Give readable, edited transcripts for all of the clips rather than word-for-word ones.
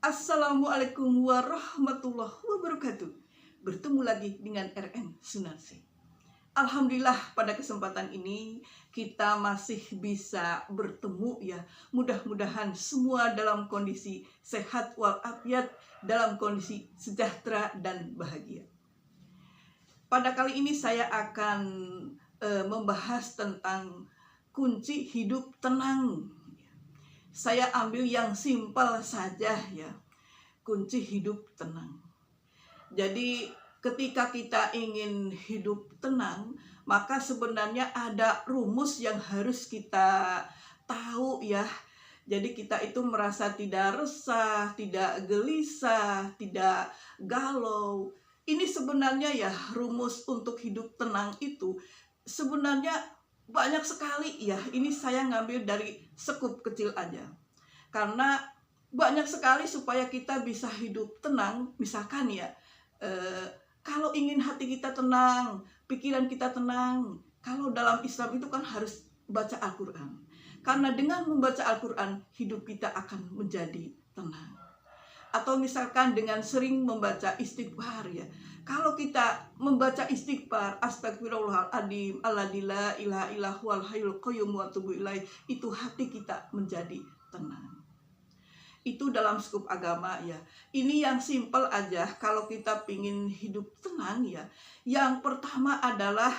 Assalamualaikum warahmatullahi wabarakatuh. Bertemu lagi dengan RN Sunarsi. Alhamdulillah pada kesempatan ini kita masih bisa bertemu ya. Mudah-mudahan semua dalam kondisi sehat walafiat, dalam kondisi sejahtera dan bahagia. Pada kali ini saya akan membahas tentang kunci hidup tenang. Saya ambil yang simpel saja ya, kunci hidup tenang. Jadi ketika kita ingin hidup tenang, maka sebenarnya ada rumus yang harus kita tahu ya. Jadi kita itu merasa tidak resah, tidak gelisah, tidak galau. Ini sebenarnya ya rumus untuk hidup tenang itu sebenarnya banyak sekali ya. Ini saya ngambil dari sekup kecil aja. Karena banyak sekali supaya kita bisa hidup tenang. Misalkan ya, kalau ingin hati kita tenang, pikiran kita tenang, kalau dalam Islam itu kan harus baca Al-Quran. Karena dengan membaca Al-Quran, hidup kita akan menjadi tenang. Atau misalkan dengan sering membaca istighfar ya. Kalau kita membaca istighfar, astagfirullahaladzim, alladzi la ilaha illa huwal hayyul qayyum wa atubu ilaih, itu hati kita menjadi tenang. Itu dalam skup agama ya. Ini yang simpel aja kalau kita pingin hidup tenang ya. Yang pertama adalah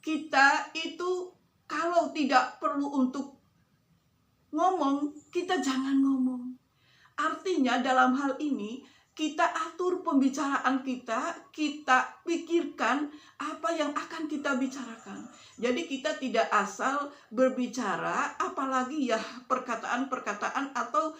kita itu kalau tidak perlu untuk ngomong, kita jangan ngomong. Artinya dalam hal ini kita atur pembicaraan kita pikirkan apa yang akan kita bicarakan. Jadi kita tidak asal berbicara, apalagi ya perkataan-perkataan atau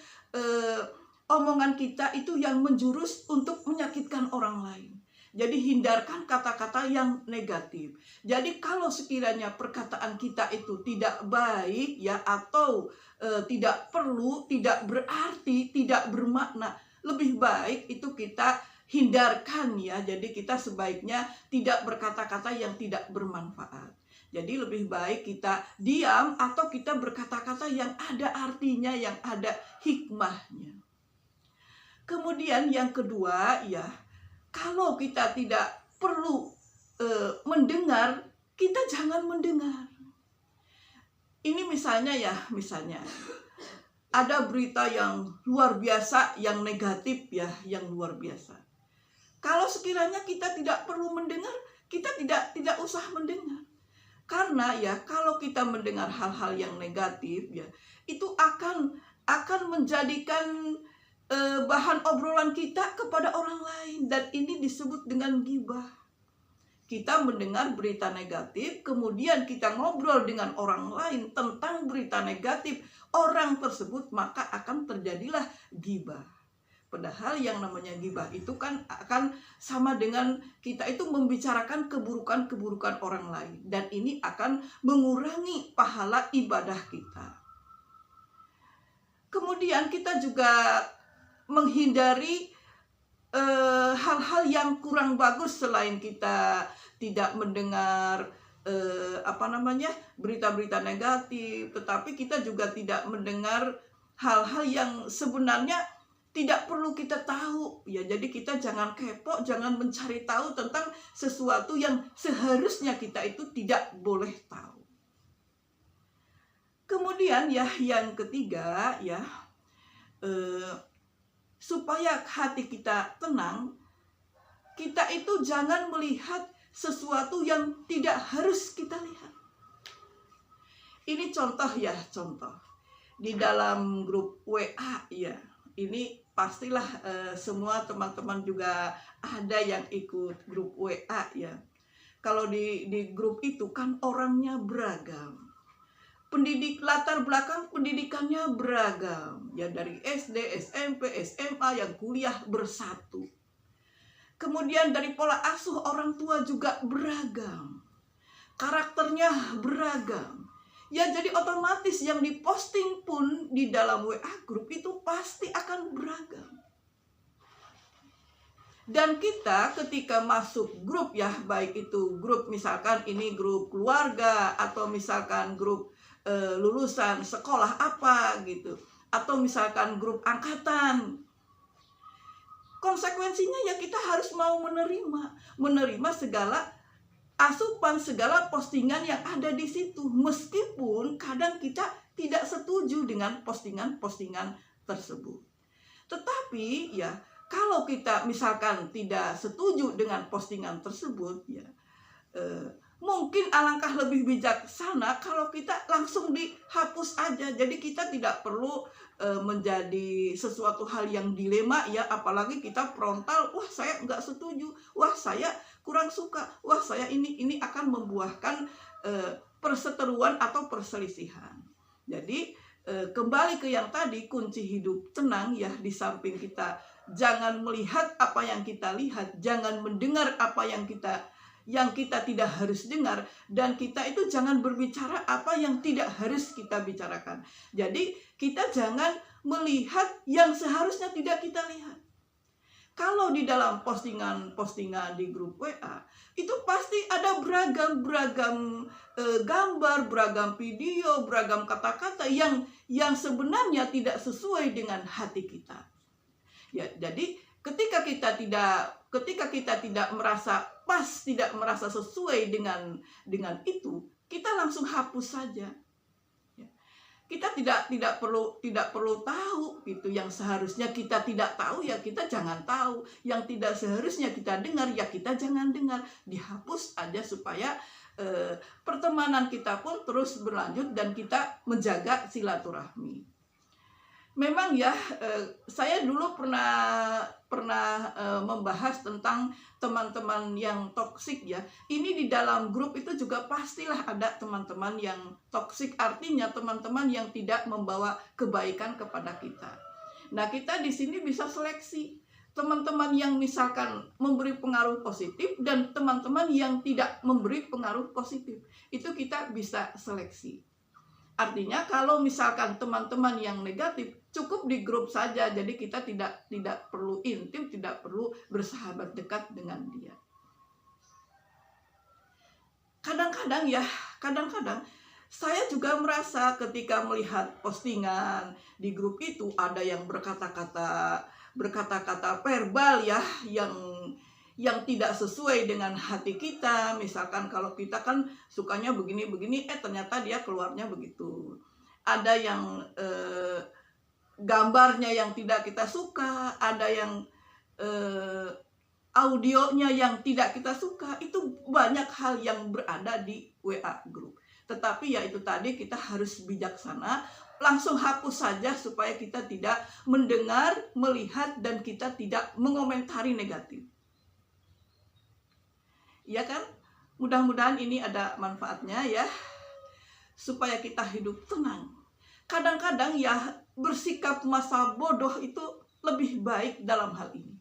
omongan kita itu yang menjurus untuk menyakitkan orang lain. Jadi hindarkan kata-kata yang negatif. Jadi kalau sekiranya perkataan kita itu tidak baik ya, atau tidak perlu, tidak berarti, tidak bermakna, lebih baik itu kita hindarkan ya. Jadi kita sebaiknya tidak berkata-kata yang tidak bermanfaat. Jadi lebih baik kita diam atau kita berkata-kata yang ada artinya, yang ada hikmahnya. Kemudian yang kedua ya, kalau kita tidak perlu mendengar, kita jangan mendengar. Ini misalnya ada berita yang luar biasa, yang negatif ya, yang luar biasa. Kalau sekiranya kita tidak perlu mendengar, kita tidak usah mendengar. Karena ya kalau kita mendengar hal-hal yang negatif ya, itu akan menjadikan bahan obrolan kita kepada orang lain, dan ini disebut dengan ghibah. Kita mendengar berita negatif, kemudian kita ngobrol dengan orang lain tentang berita negatif orang tersebut, maka akan terjadilah ghibah. Padahal yang namanya ghibah itu kan akan sama dengan kita itu membicarakan keburukan-keburukan orang lain, dan ini akan mengurangi pahala ibadah kita. Kemudian kita juga menghindari hal-hal yang kurang bagus. Selain kita tidak mendengar berita-berita negatif, tetapi kita juga tidak mendengar hal-hal yang sebenarnya tidak perlu kita tahu ya. Jadi kita jangan kepo, jangan mencari tahu tentang sesuatu yang seharusnya kita itu tidak boleh tahu. Kemudian ya yang ketiga ya, supaya hati kita tenang, kita itu jangan melihat sesuatu yang tidak harus kita lihat. Ini contoh ya, di dalam grup WA ya. Ini pastilah semua teman-teman juga ada yang ikut grup WA ya. Kalau di grup itu kan orangnya beragam. Latar belakang pendidikannya beragam ya, dari SD, SMP, SMA, yang kuliah bersatu. Kemudian dari pola asuh orang tua juga beragam, karakternya beragam ya. Jadi otomatis yang diposting pun di dalam WA grup itu pasti akan beragam. Dan kita ketika masuk grup ya, baik itu grup misalkan ini grup keluarga, atau misalkan grup lulusan sekolah apa gitu, atau misalkan grup angkatan. Konsekuensinya ya kita harus mau menerima segala asupan, segala postingan yang ada di situ, meskipun kadang kita tidak setuju dengan postingan-postingan tersebut. Tetapi ya kalau kita misalkan tidak setuju dengan postingan tersebut, ya mungkin alangkah lebih bijaksana kalau kita langsung dihapus aja. Jadi kita tidak perlu menjadi sesuatu hal yang dilema ya, apalagi kita frontal, wah saya nggak setuju, wah saya kurang suka, wah saya ini akan membuahkan perseteruan atau perselisihan. Jadi kembali ke yang tadi, kunci hidup tenang ya, di samping kita jangan melihat apa yang kita lihat, jangan mendengar apa yang kita tidak harus dengar, dan kita itu jangan berbicara apa yang tidak harus kita bicarakan. Jadi kita jangan melihat yang seharusnya tidak kita lihat. Kalau di dalam postingan di grup WA itu pasti ada beragam gambar, beragam video, beragam kata-kata yang sebenarnya tidak sesuai dengan hati kita. Ya, jadi ketika kita tidak merasa pas, tidak merasa sesuai dengan itu, kita langsung hapus saja. Kita tidak perlu tahu gitu. Yang seharusnya kita tidak tahu ya kita jangan tahu. Yang tidak seharusnya kita dengar ya kita jangan dengar. Dihapus aja supaya pertemanan kita pun terus berlanjut dan kita menjaga silaturahmi. Memang ya, saya dulu pernah membahas tentang teman-teman yang toksik ya. Ini di dalam grup itu juga pastilah ada teman-teman yang toksik, artinya teman-teman yang tidak membawa kebaikan kepada kita. Nah, kita di sini bisa seleksi teman-teman yang misalkan memberi pengaruh positif dan teman-teman yang tidak memberi pengaruh positif. Itu kita bisa seleksi. Artinya kalau misalkan teman-teman yang negatif cukup di grup saja, jadi kita tidak perlu intim, tidak perlu bersahabat dekat dengan dia. Kadang-kadang saya juga merasa ketika melihat postingan di grup itu ada yang berkata-kata verbal ya yang tidak sesuai dengan hati kita. Misalkan kalau kita kan sukanya begini-begini, ternyata dia keluarnya begitu. Ada yang gambarnya yang tidak kita suka, ada yang audionya yang tidak kita suka. Itu banyak hal yang berada di WA group. Tetapi ya itu tadi, kita harus bijaksana, langsung hapus saja supaya kita tidak mendengar, melihat, dan kita tidak mengomentari negatif. Ya kan? Mudah-mudahan ini ada manfaatnya ya, supaya kita hidup tenang. Kadang-kadang ya bersikap masa bodoh itu lebih baik dalam hal ini.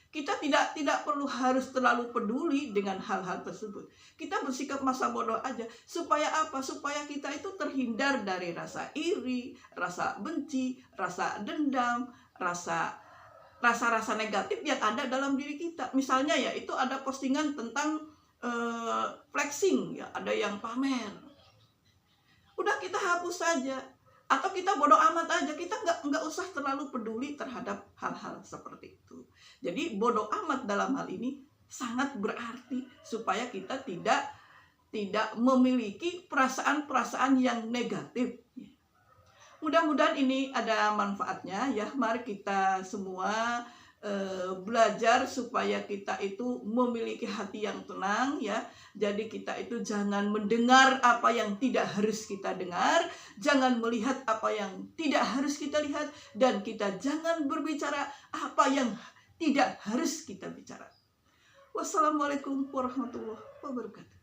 Kita tidak perlu harus terlalu peduli dengan hal-hal tersebut. Kita bersikap masa bodoh aja. Supaya apa? Supaya kita itu terhindar dari rasa iri, rasa benci, rasa dendam, rasa-rasa negatif yang ada dalam diri kita. Misalnya ya, itu ada postingan tentang flexing ya, ada yang pamer. Udah, kita hapus saja, atau kita bodoh amat aja. Kita nggak usah terlalu peduli terhadap hal-hal seperti itu. Jadi bodoh amat dalam hal ini sangat berarti supaya kita tidak memiliki perasaan-perasaan yang negatif. Mudah-mudahan ini ada manfaatnya ya. Mari kita semua belajar supaya kita itu memiliki hati yang tenang ya. Jadi kita itu jangan mendengar apa yang tidak harus kita dengar, jangan melihat apa yang tidak harus kita lihat, dan kita jangan berbicara apa yang tidak harus kita bicara. Wassalamualaikum warahmatullahi wabarakatuh.